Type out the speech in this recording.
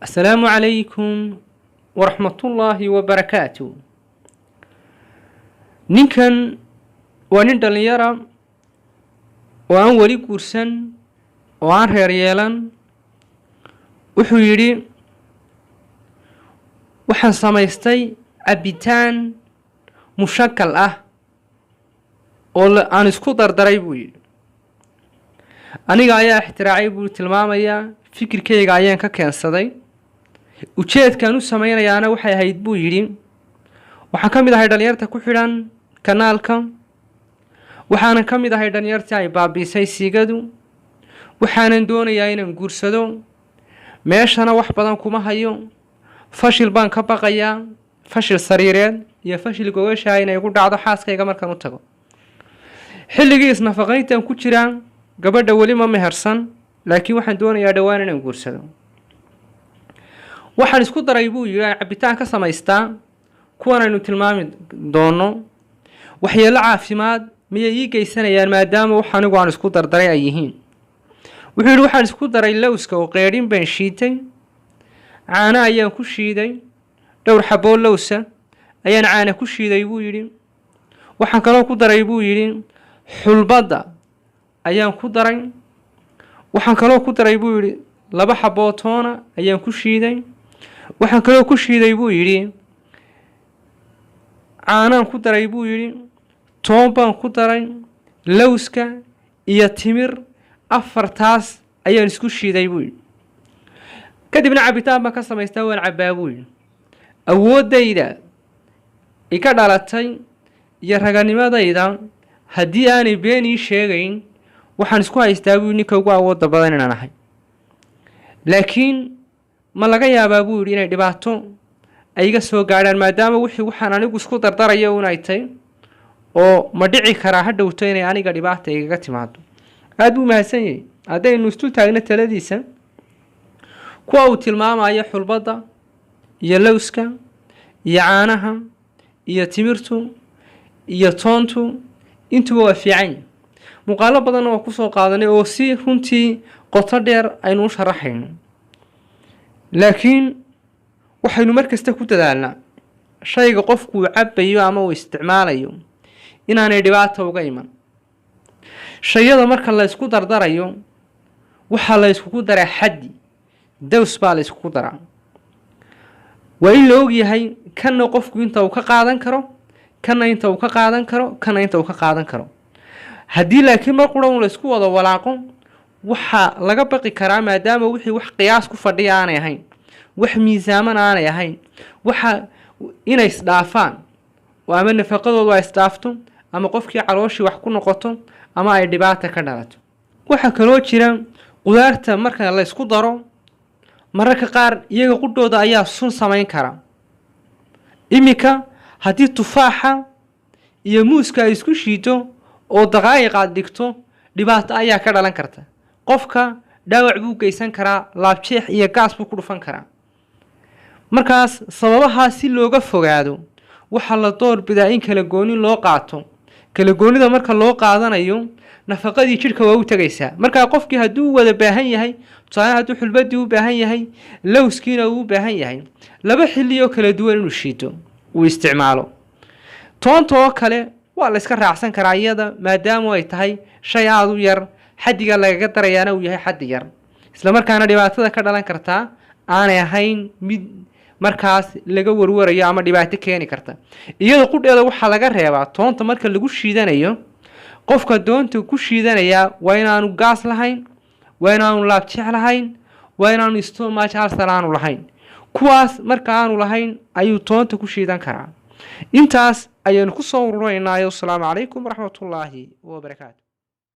السلام عليكم ورحمة الله وبركاته. نكن ونندل يرى وأن ولي كورسن وأن ريالا وحيري وحن سميستي عبيتان مشكل ولا أن اسكو دردري بوي أنيغا ayaa ixtiraacay buu tilmaamayaa fikirkayga ayaan ka keensaday ujeedkan u sameeyanayaana waxay ahayd buu yiri waxaan ka mid ahay dhalinyarta ku xidhan kanaalka waxaan ka mid ahay dhalinyarta ay baabisay sigadu waxaan doonayaa inaan guursado meeshana wax badan kuma hayo fashil baan ka baqayaa fashil sariireed iyo fashil gogasha inay ku dhacdo xaaskayga markaan u tago xilligii isnafaqayntan ku jiraan gabadha wali ma mehersan laakiin waxaan doonayaa dhawaan inaan guursado waxaan isku daray buu yiri cabitaan ka samaystaa kuwan aynu tilmaami doono waxyeelo caafimaad miyay ii geysanayaan maadaama wax anigu aan isku dardaray ay yihiin wuxuu yiri waxaan isku daray lawska oo qeerin baan shiitay caana ayaan ku shiiday dhowr xaboo lawsa ayaan caana ku shiiday buu yiri waxaan kaloo ku daray buu yiri xulbada ayaan ku daray waxaan kaloo ku daray buu yiri laba xaboo toona ayaan ku shiiday waxaan kaloo ku shiiday buu yiri caanaan ku daray buu yiri toon baan ku daray lawska iyo timir afartaas ayaan isku shiiday buu yiri kadibna cabitaan baan ka samaystaa waan cabaa buu yiri awoodayda ika dhalatay iyo raganimadayda haddii aanay been ii sheegayn waxaan isku haystaa buu ninka ugu awoodda badan inaan ahay laakiin ma laga yaabaa buu yiri inay dhibaato ay iga soo gaadhaan maadaama waxaan anigu isku dardarayo unay tahay oo ma dhici karaa hadhowto inay aniga dhibaato igaga timaado aad buu mahadsan yahay haddaynu istu taagna taladiisa kuwa uu tilmaamayo xulbada iyo lawska iyo caanaha iyo timirtu iyo toontu intuba waa fiican muuqaalo badan oo ku soo qaadanay oo si runtii qoto dheer aynu sharaxayno laakiin waxaynu markasta ku dadaalnaa shayga qofku uu cabayo ama uu isticmaalayo inaanay dhibaato uga iman shayada marka la isku dardarayo waxa la isku daraa xaddi daws baa la isku daraa waa in la og yahay kana qofku inta uu ka qaadan karo kana inta uu ka qaadan karo kana inta uu ka qaadan karo haddii laakiin mar qura la isku wada walaaqo waxa laga baqi karaa maadaama wixii wax qiyaas ku fadhiya aanay ahayn wax miisaaman aanay ahayn waxa inay isdhaafaan oo ama nafaqadoodu ay isdhaafto ama qofkii calooshii wax ku noqoto ama ay dhibaato ka dhalato waxa kaloo jira qudaarta marka la isku daro mararka qaar iyaga qudhooda ayaa sun samayn kara imika haddii tufaaxa iyo muuska ay isku shiito oo daqaa'iq aad dhigto dhibaato ayaa ka dhalan karta qofka dhaawac buu geysan karaa laabjeex iyo gaas buu ku dhufan karaa markaas sababaha si looga fogaado waxa la doorbidaa in kala gooni loo qaato kala goonida marka loo qaadanayo nafaqadii jirka waa u tagaysaa marka qofkii hadduu wada baahan yahay tusaale hadduu xulbadii u baahan yahay lawskiina uu baahan yahay laba xilli oo kala duwan inuu shiito uu isticmaalo toonta oo kale waa la iska raacsan karaa iyada maadaama ay tahay shay aad u yar xaddiga lagaga darayaana uu yahay xaddi yar isla markaana dhibaatada ka dhalan kartaa aanay ahayn mid markaas laga warwarayo ama dhibaato keeni karta iyada qudheeda waxaa laga reebaa toonta marka lagu shiidanayo qofka doonta ku shiidanaya waa inaanu gaas lahayn waa inaanu laabjeex lahayn waa inaanu stomach ulcer aanu lahayn kuwaas marka aanu lahayn ayuu toonta ku shiidan karaa intaas ayaan ku soo ururinayo. Assalaamu calaykum waraxmatullaahi wabarakaatu.